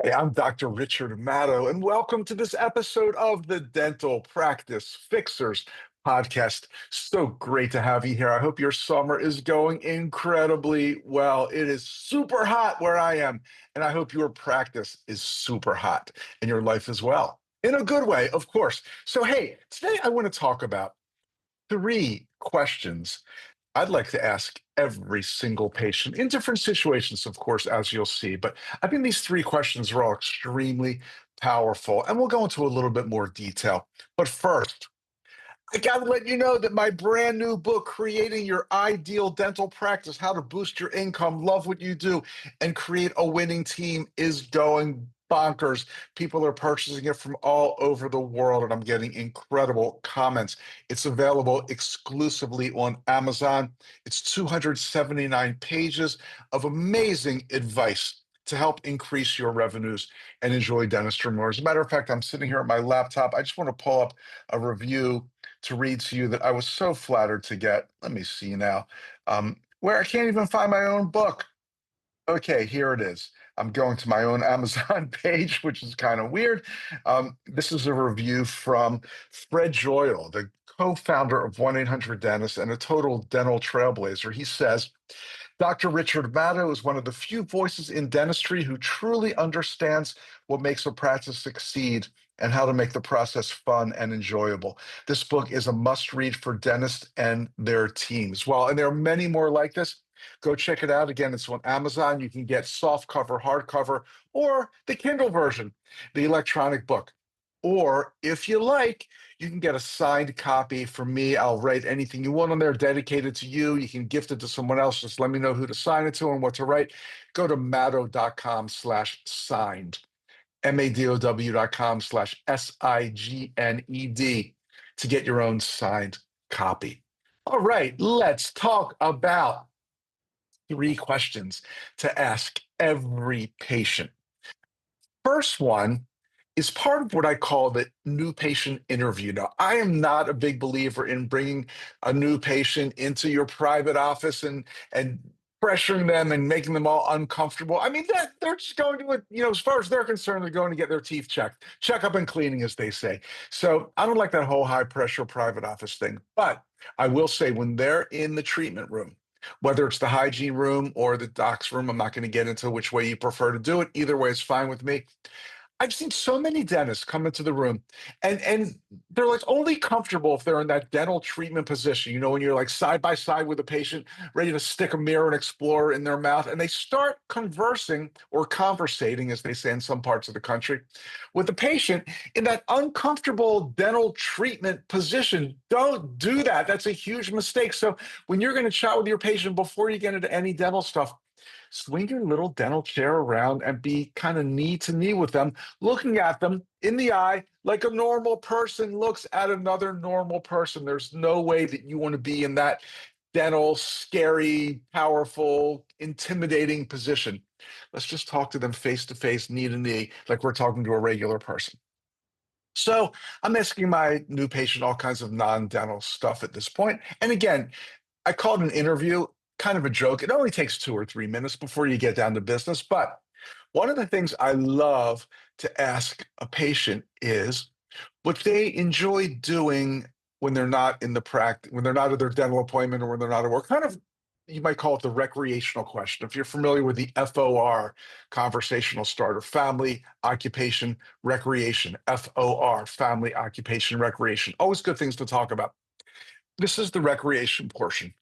Hey, I'm Dr. Richard Madow, and welcome to this episode of the Dental Practice Fixers podcast. So great to have you here. I hope your summer is going incredibly well. It is super hot where I am, and I hope your practice is super hot in your life as well. In a good way, of course. So, hey, today I want to talk about three questions I'd like to ask every single patient in different situations, of course, as you'll see. But I think these three questions are all extremely powerful, and we'll go into a little bit more detail. But first, I got to let you know that my brand new book, Creating Your Ideal Dental Practice: How to Boost Your Income, Love What You Do, and Create a Winning Team, is going bonkers. People are purchasing it from all over the world, and I'm getting incredible comments. It's available exclusively on Amazon. It's 279 pages of amazing advice to help increase your revenues and enjoy dentistry more. As a matter of fact, I'm sitting here at my laptop. I just want to pull up a review to read to you that I was so flattered to get. Let me see now, where I can't even find my own book. Okay, here it is. I'm going to my own Amazon page, which is kind of weird. This is a review from Fred Joyal, the co-founder of 1-800 Dentist and a total dental trailblazer. He says, Dr. Richard Madow is one of the few voices in dentistry who truly understands what makes a practice succeed and how to make the process fun and enjoyable. This book is a must read for dentists and their teams. Well, and there are many more like this. Go check it out. Again, it's on Amazon. You can get soft cover, hardcover, or the Kindle version, the electronic book. Or if you like, you can get a signed copy from me. I'll write anything you want on there dedicated to you. You can gift it to someone else. Just let me know who to sign it to and what to write. Go to madow.com/signed, madow.com/signed to get your own signed copy. All right, let's talk about three questions to ask every patient. First one is part of what I call the new patient interview. Now, I am not a big believer in bringing a new patient into your private office and pressuring them and making them all uncomfortable. I mean, that they're just going to, as far as they're concerned, they're going to get their teeth checked, checkup and cleaning, as they say. So I don't like that whole high pressure private office thing. But I will say, when they're in the treatment room, whether it's the hygiene room or the doc's room, I'm not going to get into which way you prefer to do it. Either way is fine with me. I've seen so many dentists come into the room and they're like only comfortable if they're in that dental treatment position, when you're like side by side with a patient, ready to stick a mirror and explorer in their mouth, and they start conversing or conversating, as they say in some parts of the country, with the patient in that uncomfortable dental treatment position. Don't do that. That's a huge mistake. So when you're going to chat with your patient before you get into any dental stuff, swing your little dental chair around and be kind of knee to knee with them, looking at them in the eye like a normal person looks at another normal person. There's no way that you want to be in that dental, scary, powerful, intimidating position. Let's just talk to them face to face, knee to knee, like we're talking to a regular person. So I'm asking my new patient all kinds of non-dental stuff at this point. And again, I call it an interview, kind of a joke. It only takes 2 or 3 minutes before you get down to business. But one of the things I love to ask a patient is what they enjoy doing when they're not in the practice, when they're not at their dental appointment or when they're not at work. Kind of, you might call it the recreational question. If you're familiar with the FOR, conversational starter: family, occupation, recreation. FOR, family, occupation, recreation. Always good things to talk about. This is the recreation portion.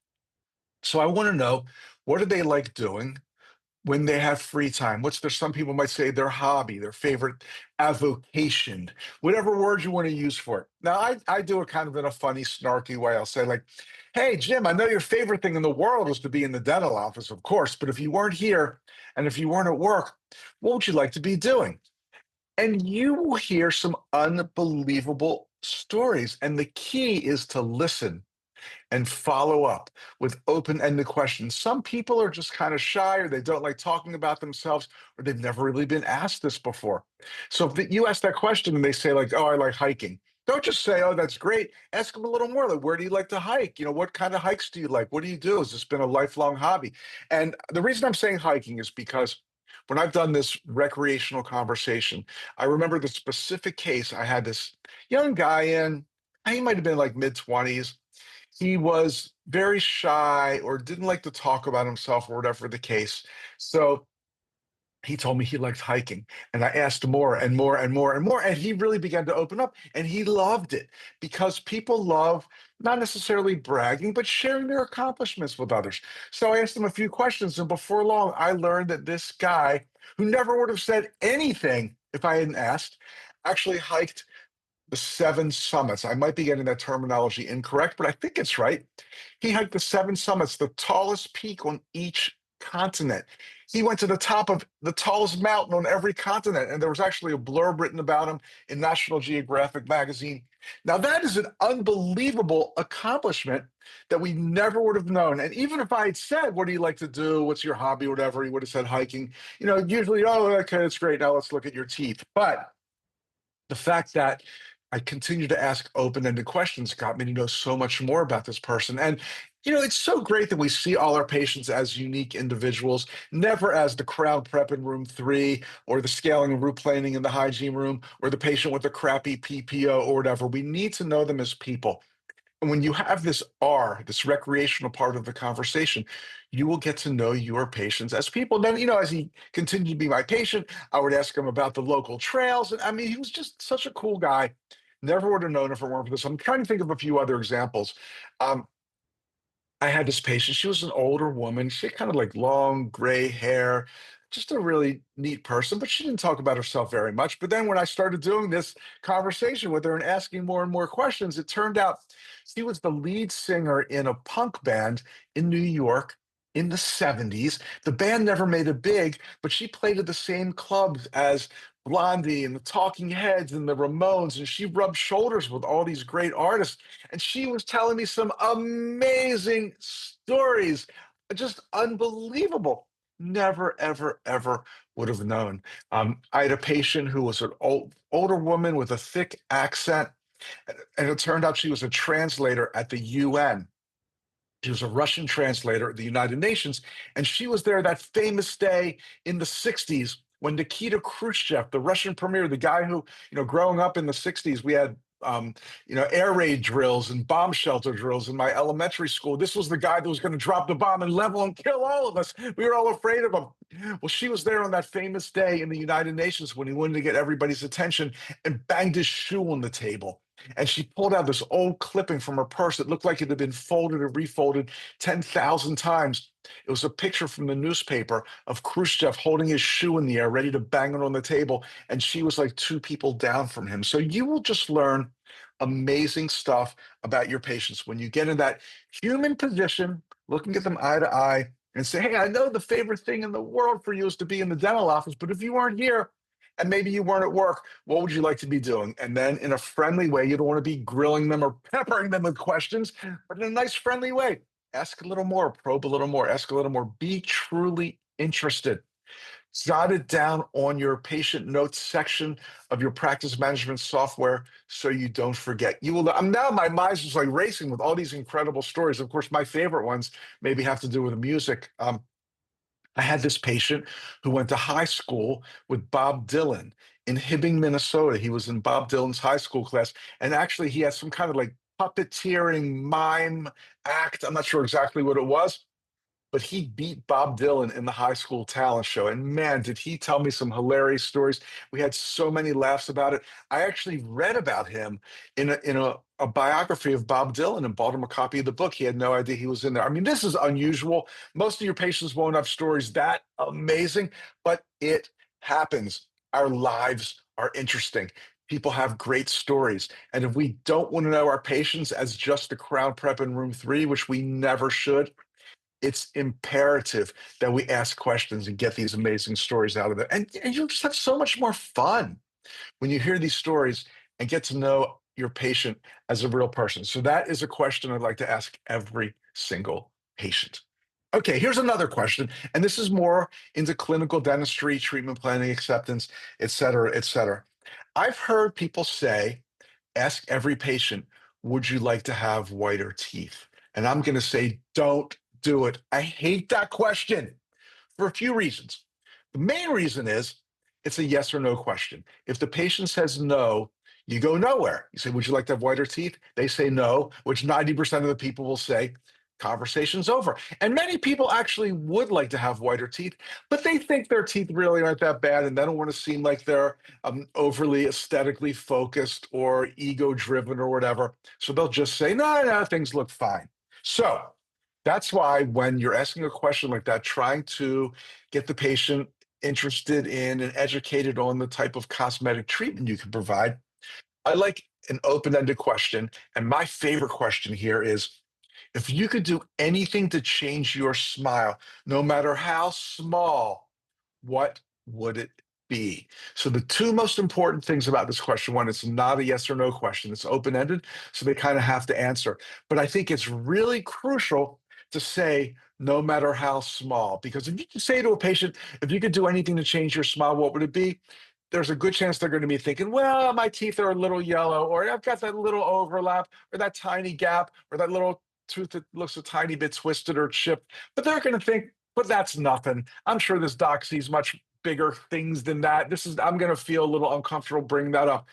So I want to know, what do they like doing when they have free time? What's their, some people might say, their hobby, their favorite avocation, whatever word you want to use for it. Now, I do it kind of in a funny, snarky way. I'll say, like, hey, Jim, I know your favorite thing in the world is to be in the dental office, of course, but if you weren't here and if you weren't at work, what would you like to be doing? And you will hear some unbelievable stories. And the key is to listen and follow up with open-ended questions. Some people are just kind of shy, or they don't like talking about themselves, or they've never really been asked this before. So if you ask that question and they say, like, oh, I like hiking, don't just say, oh, that's great. Ask them a little more, like, where do you like to hike? What kind of hikes do you like? What do you do? Has this been a lifelong hobby? And the reason I'm saying hiking is because when I've done this recreational conversation, I remember the specific case. I had this young guy in, he might have been like mid 20s. He was very shy or didn't like to talk about himself or whatever the case. So he told me he liked hiking, and I asked more and more and more and more, and he really began to open up, and he loved it because people love not necessarily bragging but sharing their accomplishments with others. So I asked him a few questions, and before long I learned that this guy, who never would have said anything if I hadn't asked, actually hiked the seven summits. I might be getting that terminology incorrect, but I think it's right. He hiked the seven summits, the tallest peak on each continent. He went to the top of the tallest mountain on every continent, and there was actually a blurb written about him in National Geographic magazine. Now, that is an unbelievable accomplishment that we never would have known. And even if I had said, "What do you like to do? What's your hobby?" Whatever, he would have said hiking. Usually, "Oh, okay, that's great. Now let's look at your teeth." But the fact that I continue to ask open-ended questions got me to know so much more about this person. And it's so great that we see all our patients as unique individuals, never as the crowd prep in room 3, or the scaling and root planing in the hygiene room, or the patient with the crappy PPO or whatever. We need to know them as people. And when you have this R, this recreational part of the conversation, you will get to know your patients as people. Then, as he continued to be my patient, I would ask him about the local trails. And I mean, he was just such a cool guy. Never would have known if it weren't for this. I'm trying to think of a few other examples. Um, I had this patient. She was an older woman. She had kind of like long gray hair, just a really neat person, but she didn't talk about herself very much. But then when I started doing this conversation with her and asking more and more questions, it turned out she was the lead singer in a punk band in New York in the 70s. The band never made it big, but she played at the same clubs as Blondie and the Talking Heads and the Ramones, and she rubbed shoulders with all these great artists. And she was telling me some amazing stories, just unbelievable. Never, ever, ever would have known. I had a patient who was an older woman with a thick accent, and it turned out she was a translator at the UN. She was a Russian translator at the United Nations, and she was there that famous day in the 60s when Nikita Khrushchev, the Russian premier, the guy who, growing up in the 60s, we had, air raid drills and bomb shelter drills in my elementary school. This was the guy that was going to drop the bomb and level and kill all of us. We were all afraid of him. Well, she was there on that famous day in the United Nations when he wanted to get everybody's attention and banged his shoe on the table. And she pulled out this old clipping from her purse that looked like it had been folded and refolded 10,000 times. It was a picture from the newspaper of Khrushchev holding his shoe in the air, ready to bang it on the table. And she was like two people down from him. So you will just learn amazing stuff about your patients when you get in that human position, looking at them eye to eye, and say, "Hey, I know the favorite thing in the world for you is to be in the dental office, but if you weren't here, and maybe you weren't at work, what would you like to be doing?" And then in a friendly way, you don't want to be grilling them or peppering them with questions, but in a nice, friendly way. Ask a little more, probe a little more, ask a little more. Be truly interested. Jot it down on your patient notes section of your practice management software so you don't forget. You will. I'm now my mind's just like racing with all these incredible stories. Of course, my favorite ones maybe have to do with the music. I had this patient who went to high school with Bob Dylan in Hibbing, Minnesota. He was in Bob Dylan's high school class. And actually, he had some kind of like puppeteering mime act. I'm not sure exactly what it was, but he beat Bob Dylan in the high school talent show. And man, did he tell me some hilarious stories. We had so many laughs about it. I actually read about him in a biography of Bob Dylan and bought him a copy of the book. He had no idea he was in there. I mean, this is unusual. Most of your patients won't have stories that amazing, but it happens. Our lives are interesting. People have great stories. And if we don't want to know our patients as just the crowd prep in room 3, which we never should, it's imperative that we ask questions and get these amazing stories out of it. And you'll just have so much more fun when you hear these stories and get to know your patient as a real person. So that is a question I'd like to ask every single patient. Okay, here's another question, and this is more into clinical dentistry, treatment planning, acceptance, et cetera, et cetera. I've heard people say, ask every patient, would you like to have whiter teeth? And I'm going to say, don't do it. I hate that question for a few reasons. The main reason is it's a yes or no question. If the patient says no, you go nowhere. You say, would you like to have whiter teeth? They say no, which 90% of the people will say, conversation's over. And many people actually would like to have whiter teeth, but they think their teeth really aren't that bad and they don't want to seem like they're overly aesthetically focused or ego driven or whatever. So they'll just say, no, no, things look fine. So that's why when you're asking a question like that, trying to get the patient interested in and educated on the type of cosmetic treatment you can provide, I like an open-ended question. And my favorite question here is, if you could do anything to change your smile, no matter how small, what would it be? So the two most important things about this question, one, it's not a yes or no question, it's open-ended, so they kind of have to answer. But I think it's really crucial to say no matter how small, because if you can say to a patient, if you could do anything to change your smile, what would it be? There's a good chance they're going to be thinking, well, my teeth are a little yellow, or I've got that little overlap, or that tiny gap, or that little tooth that looks a tiny bit twisted or chipped. But they're going to think, but that's nothing. I'm sure this doc sees much bigger things than that. I'm going to feel a little uncomfortable bringing that up.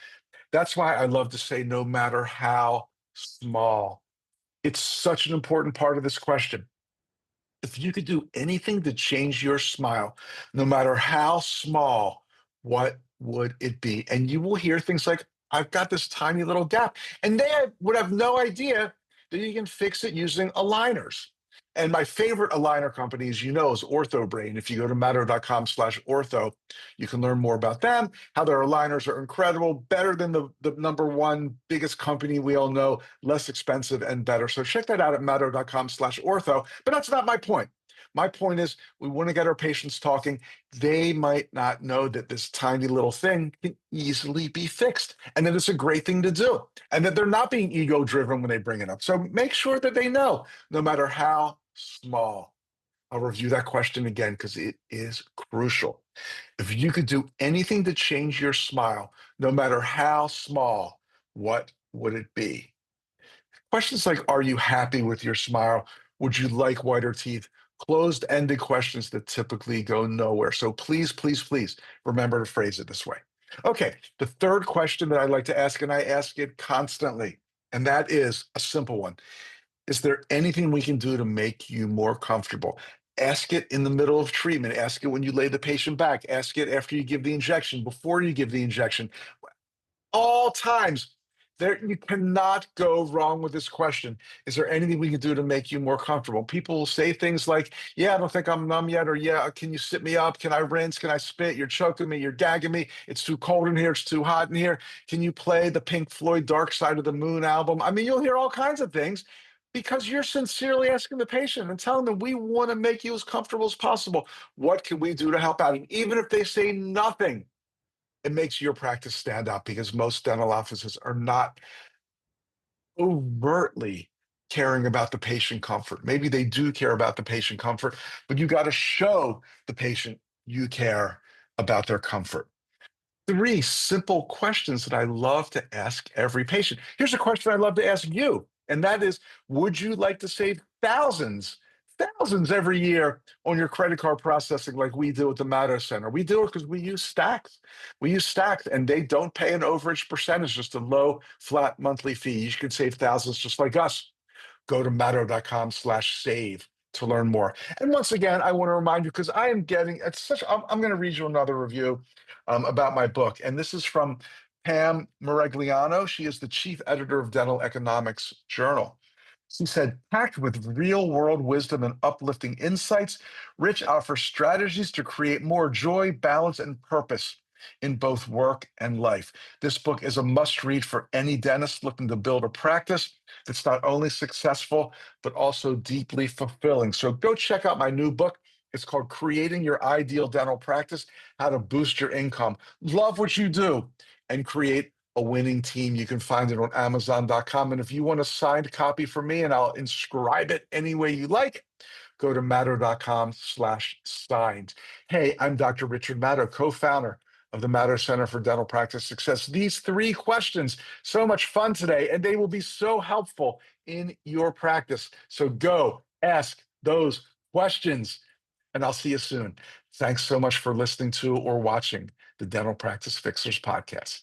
That's why I love to say, no matter how small. It's such an important part of this question. If you could do anything to change your smile, no matter how small, what would it be? And you will hear things like, I've got this tiny little gap. And would have no idea that you can fix it using aligners. And my favorite aligner company, as you know, is OrthoBrain. If you go to madow.com/ortho, you can learn more about them, how their aligners are incredible, better than the number one biggest company we all know, less expensive and better. So check that out at madow.com/ortho. But that's not my point. My point is we want to get our patients talking. They might not know that this tiny little thing can easily be fixed and that it's a great thing to do and that they're not being ego driven when they bring it up. So make sure that they know, no matter how small. I'll review that question again because it is crucial. If you could do anything to change your smile, no matter how small, what would it be? Questions like, are you happy with your smile? Would you like whiter teeth? Closed-ended questions that typically go nowhere. So please, please, please remember to phrase it this way. Okay, the third question that I like to ask, and I ask it constantly, and that is a simple one. Is there anything we can do to make you more comfortable? Ask it in the middle of treatment. Ask it when you lay the patient back. Ask it after you give the injection, before you give the injection. All times. There, you cannot go wrong with this question. Is there anything we can do to make you more comfortable? People will say things like, yeah, I don't think I'm numb yet, or yeah, can you sit me up? Can I rinse? Can I spit? You're choking me, you're gagging me. It's too cold in here, it's too hot in here. Can you play the Pink Floyd Dark Side of the Moon album? I mean, you'll hear all kinds of things because you're sincerely asking the patient and telling them we want to make you as comfortable as possible. What can we do to help out? And even if they say nothing, it makes your practice stand out because most dental offices are not overtly caring about the patient comfort. Maybe they do care about the patient comfort, but you got to show the patient you care about their comfort. Three simple questions that I love to ask every patient. Here's a question I'd love to ask you, and that is, would you like to save thousands every year on your credit card processing like we do at the Madow Center? We do it because we use Stacks. We use Stacks, and they don't pay an overage percentage, just a low, flat monthly fee. You can save thousands just like us. Go to madow.com/save to learn more. And once again, I want to remind you because I am getting it's such. I'm going to read you another review about my book, and this is from Pam Maragliano. She is the chief editor of Dental Economics Journal. She said, packed with real world wisdom and uplifting insights, Rich offers strategies to create more joy, balance, and purpose in both work and life. This book is a must read for any dentist looking to build a practice that's not only successful, but also deeply fulfilling. So go check out my new book. It's called Creating Your Ideal Dental Practice, How to Boost Your Income. Love what you do and create a winning team. You can find it on Amazon.com. And if you want a signed copy from me and I'll inscribe it any way you like, go to madow.com/signed. Hey, I'm Dr. Richard Madow, co-founder of the Madow Center for Dental Practice Success. These three questions, so much fun today, and they will be so helpful in your practice. So go ask those questions. and I'll see you soon. Thanks so much for listening to or watching the Dental Practice Fixers podcast.